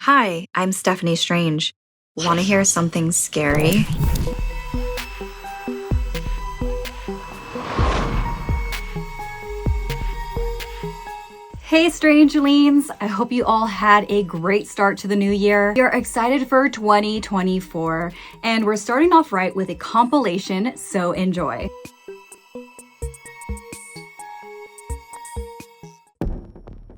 Hi, I'm Stephanie Strange. Want to hear something scary? Hey Strangelings! I hope you all had a great start to the new year. We are excited for 2024, and we're starting off right with a compilation, so enjoy.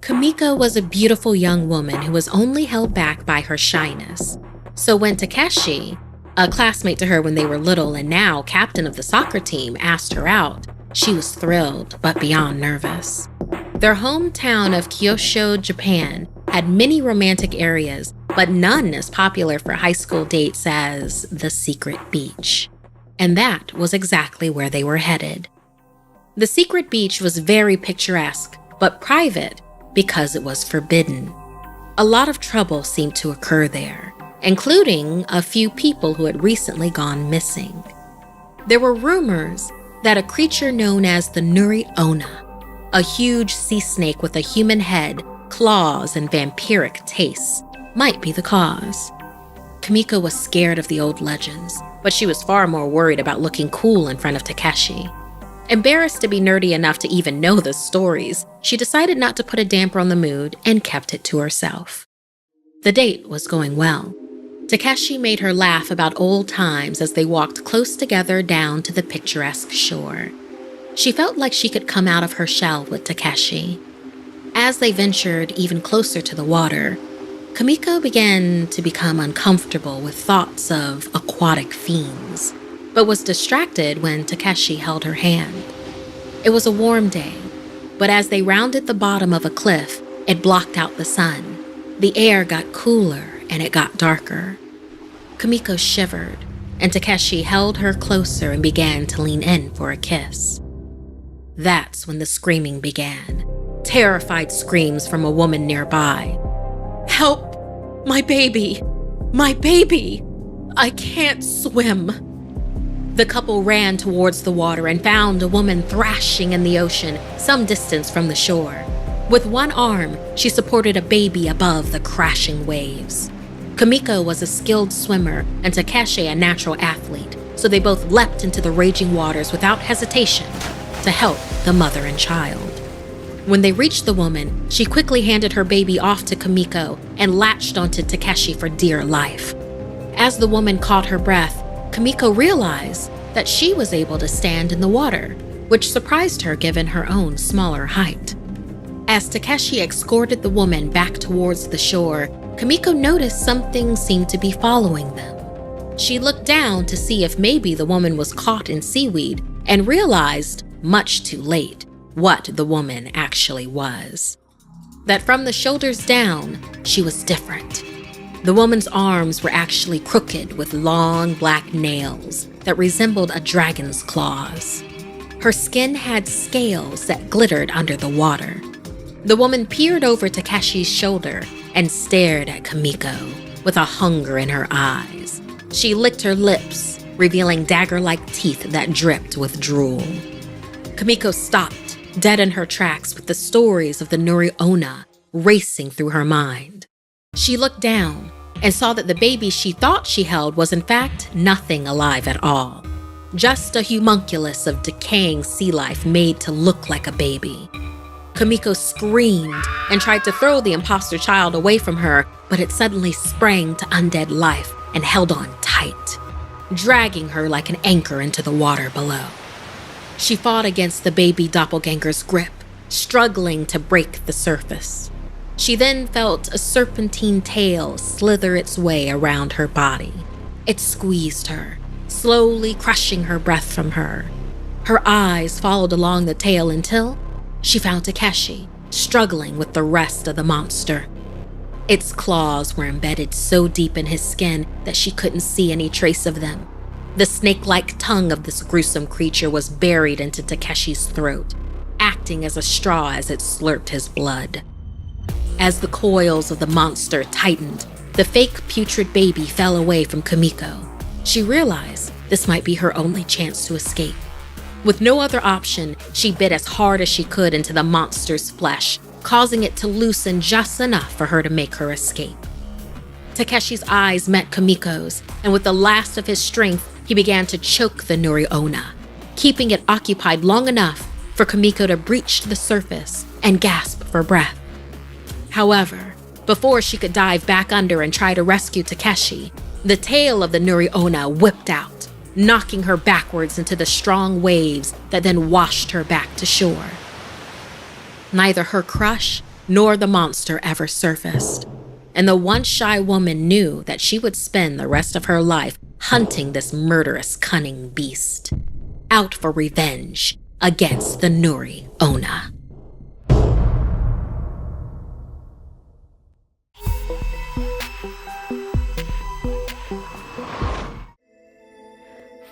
Kamiko was a beautiful young woman who was only held back by her shyness. So when Takeshi, a classmate to her when they were little and now captain of the soccer team, asked her out, she was thrilled but beyond nervous. Their hometown of Kyushu, Japan, had many romantic areas, but none as popular for high school dates as the secret beach. And that was exactly where they were headed. The secret beach was very picturesque, but private because it was forbidden. A lot of trouble seemed to occur there, including a few people who had recently gone missing. There were rumors that a creature known as the Nuri Onna, a huge sea snake with a human head, claws, and vampiric tastes, might be the cause. Kamiko was scared of the old legends, but she was far more worried about looking cool in front of Takeshi. Embarrassed to be nerdy enough to even know the stories, she decided not to put a damper on the mood and kept it to herself. The date was going well. Takeshi made her laugh about old times as they walked close together down to the picturesque shore. She felt like she could come out of her shell with Takeshi. As they ventured even closer to the water, Kamiko began to become uncomfortable with thoughts of aquatic fiends, but was distracted when Takeshi held her hand. It was a warm day, but as they rounded the bottom of a cliff, it blocked out the sun. The air got cooler and it got darker. Kamiko shivered, and Takeshi held her closer and began to lean in for a kiss. That's when the screaming began. Terrified screams from a woman nearby. "Help! My baby! My baby! I can't swim!" The couple ran towards the water and found a woman thrashing in the ocean some distance from the shore. With one arm, she supported a baby above the crashing waves. Kamiko was a skilled swimmer and Takeshi a natural athlete, so they both leapt into the raging waters without hesitation to help the mother and child. When they reached the woman, she quickly handed her baby off to Kamiko and latched onto Takeshi for dear life. As the woman caught her breath, Kamiko realized that she was able to stand in the water, which surprised her given her own smaller height. As Takeshi escorted the woman back towards the shore, Kamiko noticed something seemed to be following them. She looked down to see if maybe the woman was caught in seaweed and realized, much too late, what the woman actually was. That from the shoulders down, she was different. The woman's arms were actually crooked with long black nails that resembled a dragon's claws. Her skin had scales that glittered under the water. The woman peered over Takeshi's shoulder and stared at Kamiko with a hunger in her eyes. She licked her lips, revealing dagger-like teeth that dripped with drool. Kamiko stopped, dead in her tracks with the stories of the Nuri Onna racing through her mind. She looked down and saw that the baby she thought she held was in fact nothing alive at all. Just a homunculus of decaying sea life made to look like a baby. Kamiko screamed and tried to throw the imposter child away from her, but it suddenly sprang to undead life and held on tight, dragging her like an anchor into the water below. She fought against the baby doppelganger's grip, struggling to break the surface. She then felt a serpentine tail slither its way around her body. It squeezed her, slowly crushing her breath from her. Her eyes followed along the tail until she found Takeshi, struggling with the rest of the monster. Its claws were embedded so deep in his skin that she couldn't see any trace of them. The snake-like tongue of this gruesome creature was buried into Takeshi's throat, acting as a straw as it slurped his blood. As the coils of the monster tightened, the fake putrid baby fell away from Kamiko. She realized this might be her only chance to escape. With no other option, she bit as hard as she could into the monster's flesh, causing it to loosen just enough for her to make her escape. Takeshi's eyes met Kamiko's, and with the last of his strength, he began to choke the Nuri Onna, keeping it occupied long enough for Kamiko to breach the surface and gasp for breath. However, before she could dive back under and try to rescue Takeshi, the tail of the Nuri Onna whipped out, knocking her backwards into the strong waves that then washed her back to shore. Neither her crush nor the monster ever surfaced, and the once shy woman knew that she would spend the rest of her life hunting this murderous, cunning beast, out for revenge against the Nuri Onna.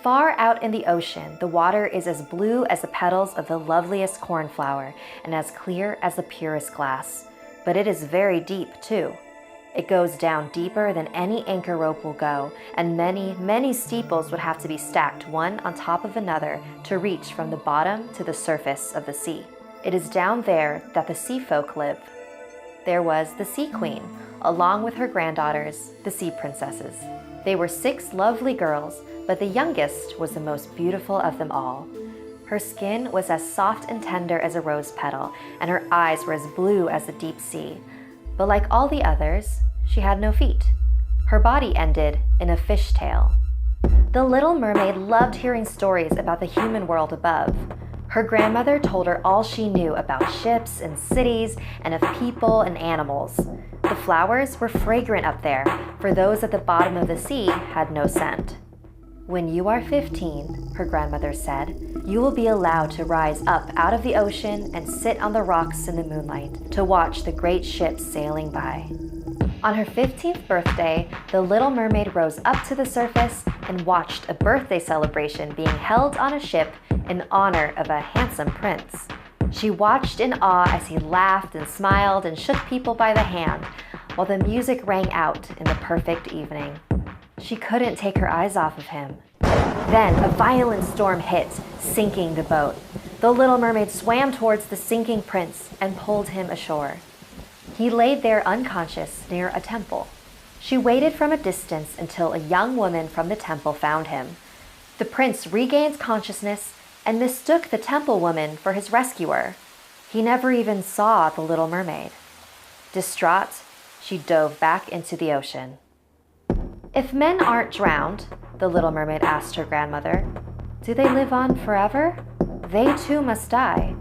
Far out in the ocean, the water is as blue as the petals of the loveliest cornflower and as clear as the purest glass. But it is very deep, too. It goes down deeper than any anchor rope will go, and many, many steeples would have to be stacked one on top of another to reach from the bottom to the surface of the sea. It is down there that the sea folk live. There was the Sea Queen, along with her granddaughters, the Sea Princesses. They were 6 lovely girls, but the youngest was the most beautiful of them all. Her skin was as soft and tender as a rose petal, and her eyes were as blue as the deep sea. But like all the others, she had no feet. Her body ended in a fishtail. The little mermaid loved hearing stories about the human world above. Her grandmother told her all she knew about ships and cities and of people and animals. The flowers were fragrant up there, for those at the bottom of the sea had no scent. When you are 15, her grandmother said, you will be allowed to rise up out of the ocean and sit on the rocks in the moonlight to watch the great ships sailing by. On her 15th birthday, the Little Mermaid rose up to the surface and watched a birthday celebration being held on a ship in honor of a handsome prince. She watched in awe as he laughed and smiled and shook people by the hand, while the music rang out in the perfect evening. She couldn't take her eyes off of him. Then a violent storm hit, sinking the boat. The Little Mermaid swam towards the sinking prince and pulled him ashore. He lay there unconscious near a temple. She waited from a distance until a young woman from the temple found him. The prince regained consciousness and mistook the temple woman for his rescuer. He never even saw the Little Mermaid. Distraught, she dove back into the ocean. If men aren't drowned, the Little Mermaid asked her grandmother, do they live on forever? They too must die,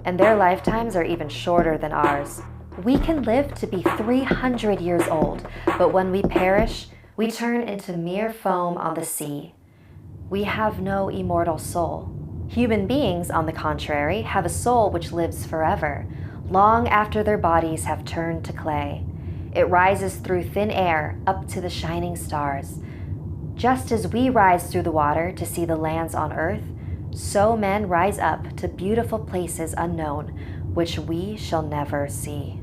and their lifetimes are even shorter than ours. We can live to be 300 years old, but when we perish, we turn into mere foam on the sea. We have no immortal soul. Human beings, on the contrary, have a soul which lives forever, long after their bodies have turned to clay. It rises through thin air up to the shining stars. Just as we rise through the water to see the lands on earth, so men rise up to beautiful places unknown, which we shall never see.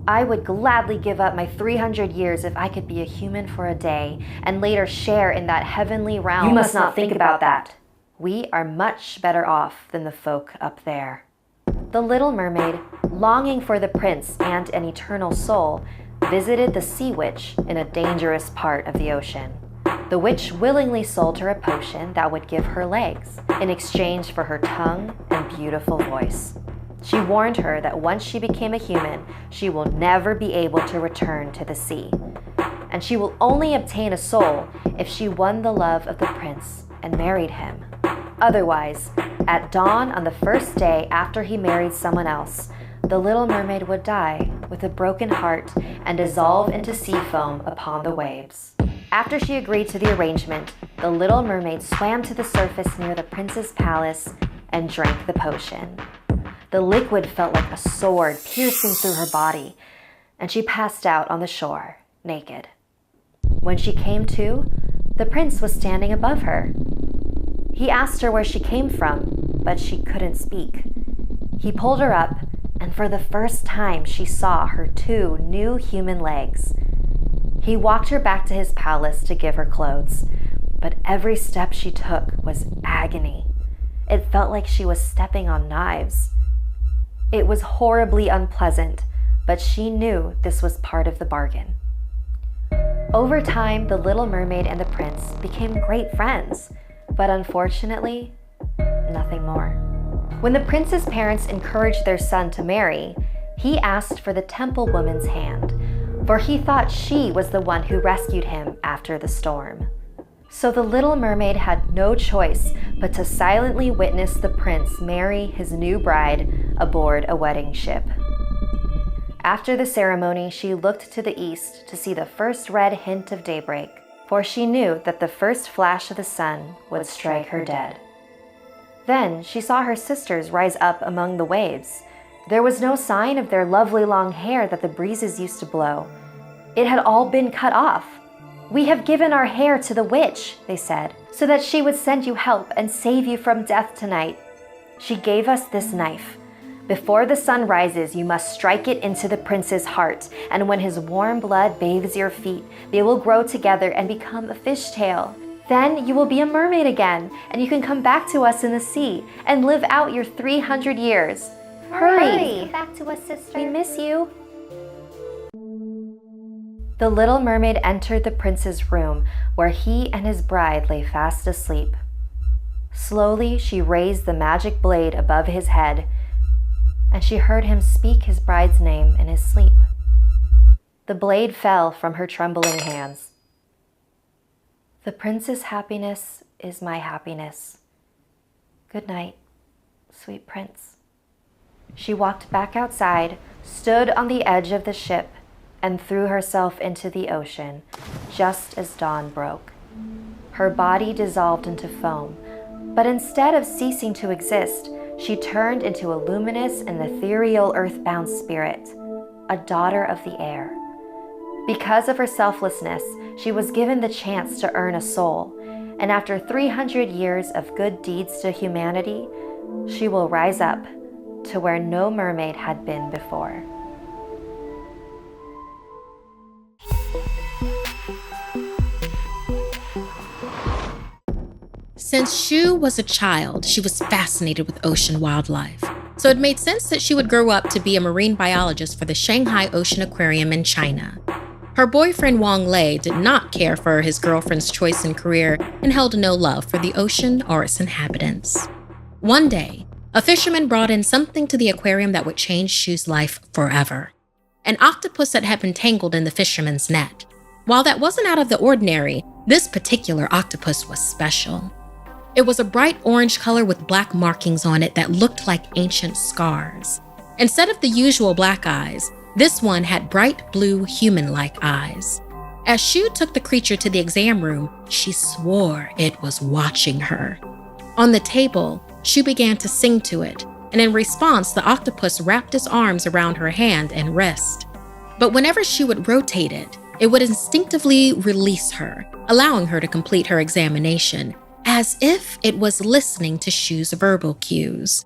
I would gladly give up my 300 years if I could be a human for a day and later share in that heavenly realm. You must not think about that. We are much better off than the folk up there. The Little Mermaid, longing for the prince and an eternal soul, visited the sea witch in a dangerous part of the ocean. The witch willingly sold her a potion that would give her legs in exchange for her tongue and beautiful voice. She warned her that once she became a human, she will never be able to return to the sea. And she will only obtain a soul if she won the love of the prince and married him. Otherwise, at dawn on the first day after he married someone else, the Little Mermaid would die with a broken heart and dissolve into sea foam upon the waves. After she agreed to the arrangement, the Little Mermaid swam to the surface near the prince's palace and drank the potion. The liquid felt like a sword piercing through her body, and she passed out on the shore, naked. When she came to, the prince was standing above her. He asked her where she came from, but she couldn't speak. He pulled her up, and for the first time she saw her 2 new human legs. He walked her back to his palace to give her clothes, but every step she took was agony. It felt like she was stepping on knives. It was horribly unpleasant, but she knew this was part of the bargain. Over time, the little mermaid and the prince became great friends, but unfortunately, nothing more. When the prince's parents encouraged their son to marry, he asked for the temple woman's hand, for he thought she was the one who rescued him after the storm. So the little mermaid had no choice but to silently witness the prince marry his new bride aboard a wedding ship. After the ceremony, she looked to the east to see the first red hint of daybreak, for she knew that the first flash of the sun would strike her dead. Then she saw her sisters rise up among the waves. There was no sign of their lovely long hair that the breezes used to blow. It had all been cut off. "We have given our hair to the witch," they said, "so that she would send you help and save you from death tonight. She gave us this knife. Before the sun rises, you must strike it into the prince's heart, and when his warm blood bathes your feet, they will grow together and become a fishtail. Then you will be a mermaid again, and you can come back to us in the sea and live out your 300 years. Hurry! Come back to us, sister. We miss you." The little mermaid entered the prince's room, where he and his bride lay fast asleep. Slowly, she raised the magic blade above his head, and she heard him speak his bride's name in his sleep. The blade fell from her trembling hands. "The prince's happiness is my happiness. Good night, sweet prince." She walked back outside, stood on the edge of the ship, and threw herself into the ocean, just as dawn broke. Her body dissolved into foam, but instead of ceasing to exist, she turned into a luminous and ethereal earthbound spirit, a daughter of the air. Because of her selflessness, she was given the chance to earn a soul, and after 300 years of good deeds to humanity, she will rise up to where no mermaid had been before. Since Shu was a child, she was fascinated with ocean wildlife. So it made sense that she would grow up to be a marine biologist for the Shanghai Ocean Aquarium in China. Her boyfriend Wang Lei did not care for his girlfriend's choice in career and held no love for the ocean or its inhabitants. One day, a fisherman brought in something to the aquarium that would change Shu's life forever. An octopus that had been tangled in the fisherman's net. While that wasn't out of the ordinary, this particular octopus was special. It was a bright orange color with black markings on it that looked like ancient scars. Instead of the usual black eyes, this one had bright blue human-like eyes. As Shu took the creature to the exam room, she swore it was watching her. On the table, Shu began to sing to it, and in response, the octopus wrapped its arms around her hand and wrist. But whenever Shu would rotate it, it would instinctively release her, allowing her to complete her examination, as if it was listening to Shu's verbal cues.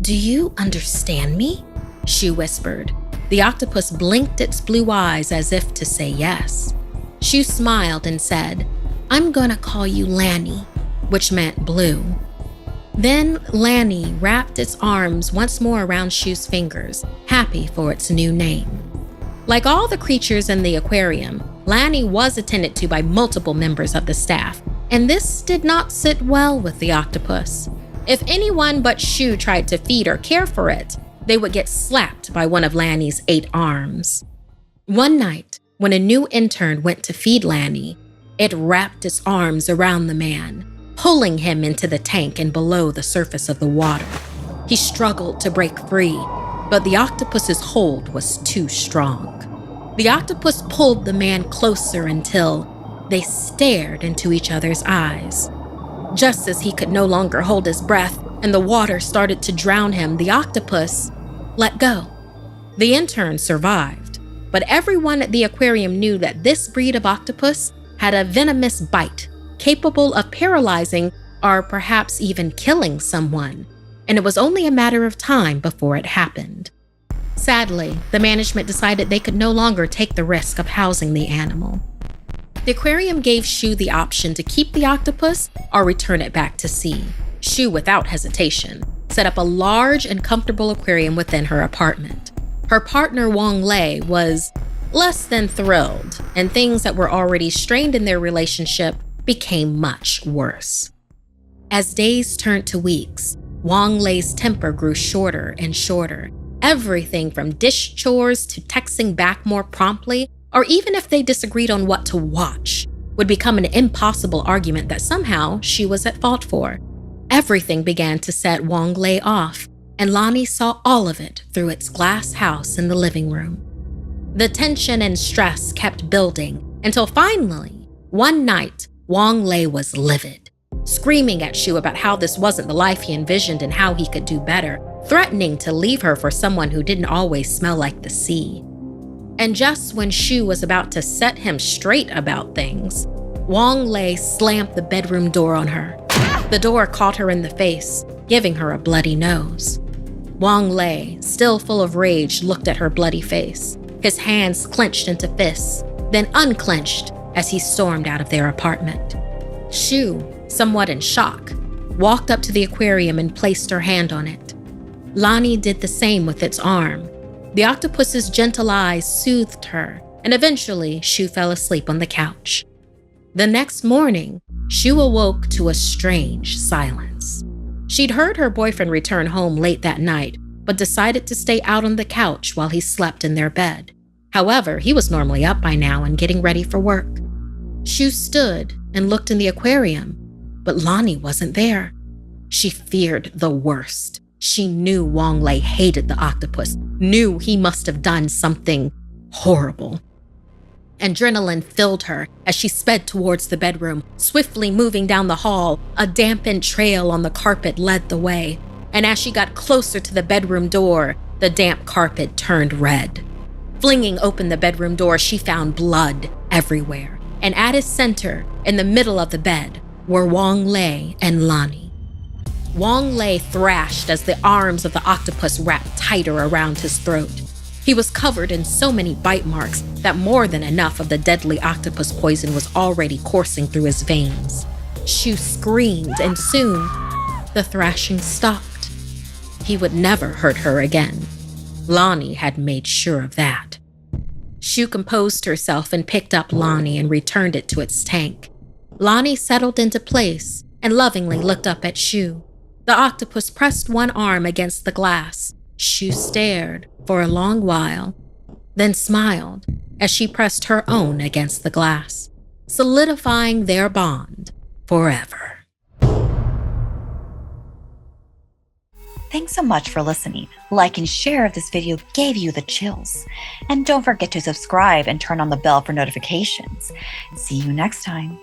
"Do you understand me?" Shu whispered. The octopus blinked its blue eyes as if to say yes. Shu smiled and said, "I'm gonna call you Lanny," which meant blue. Then Lanny wrapped its arms once more around Shu's fingers, happy for its new name. Like all the creatures in the aquarium, Lanny was attended to by multiple members of the staff, and this did not sit well with the octopus. If anyone but Shu tried to feed or care for it, they would get slapped by one of Lanny's 8 arms. One night, when a new intern went to feed Lanny, it wrapped its arms around the man, pulling him into the tank and below the surface of the water. He struggled to break free, but the octopus's hold was too strong. The octopus pulled the man closer until they stared into each other's eyes. Just as he could no longer hold his breath and the water started to drown him, the octopus let go. The intern survived, but everyone at the aquarium knew that this breed of octopus had a venomous bite capable of paralyzing or perhaps even killing someone, and it was only a matter of time before it happened. Sadly, the management decided they could no longer take the risk of housing the animal. The aquarium gave Shu the option to keep the octopus or return it back to sea. Shu, without hesitation, set up a large and comfortable aquarium within her apartment. Her partner Wang Lei was less than thrilled, and things that were already strained in their relationship became much worse. As days turned to weeks, Wang Lei's temper grew shorter and shorter. Everything from dish chores to texting back more promptly, or even if they disagreed on what to watch, would become an impossible argument that somehow she was at fault for. Everything began to set Wang Lei off, and Lonnie saw all of it through its glass house in the living room. The tension and stress kept building until finally, one night, Wang Lei was livid, screaming at Shu about how this wasn't the life he envisioned and how he could do better, threatening to leave her for someone who didn't always smell like the sea. And just when Shu was about to set him straight about things, Wang Lei slammed the bedroom door on her. The door caught her in the face, giving her a bloody nose. Wang Lei, still full of rage, looked at her bloody face. His hands clenched into fists, then unclenched as he stormed out of their apartment. Shu, somewhat in shock, walked up to the aquarium and placed her hand on it. Lonnie did the same with its arm. The octopus's gentle eyes soothed her, and eventually Shu fell asleep on the couch. The next morning, Shu awoke to a strange silence. She'd heard her boyfriend return home late that night, but decided to stay out on the couch while he slept in their bed. However, he was normally up by now and getting ready for work. Shu stood and looked in the aquarium, but Lonnie wasn't there. She feared the worst. She knew Wang Lei hated the octopus, knew he must have done something horrible. Adrenaline filled her as she sped towards the bedroom, swiftly moving down the hall. A dampened trail on the carpet led the way, and as she got closer to the bedroom door, the damp carpet turned red. Flinging open the bedroom door, she found blood everywhere, and at its center, in the middle of the bed, were Wang Lei and Lonnie. Wang Lei thrashed as the arms of the octopus wrapped tighter around his throat. He was covered in so many bite marks that more than enough of the deadly octopus poison was already coursing through his veins. Shu screamed, and soon, the thrashing stopped. He would never hurt her again. Lonnie had made sure of that. Shu composed herself and picked up Lonnie and returned it to its tank. Lonnie settled into place and lovingly looked up at Shu. The octopus pressed one arm against the glass. Shu stared for a long while, then smiled as she pressed her own against the glass, solidifying their bond forever. Thanks so much for listening. Like and share if this video gave you the chills. And don't forget to subscribe and turn on the bell for notifications. See you next time.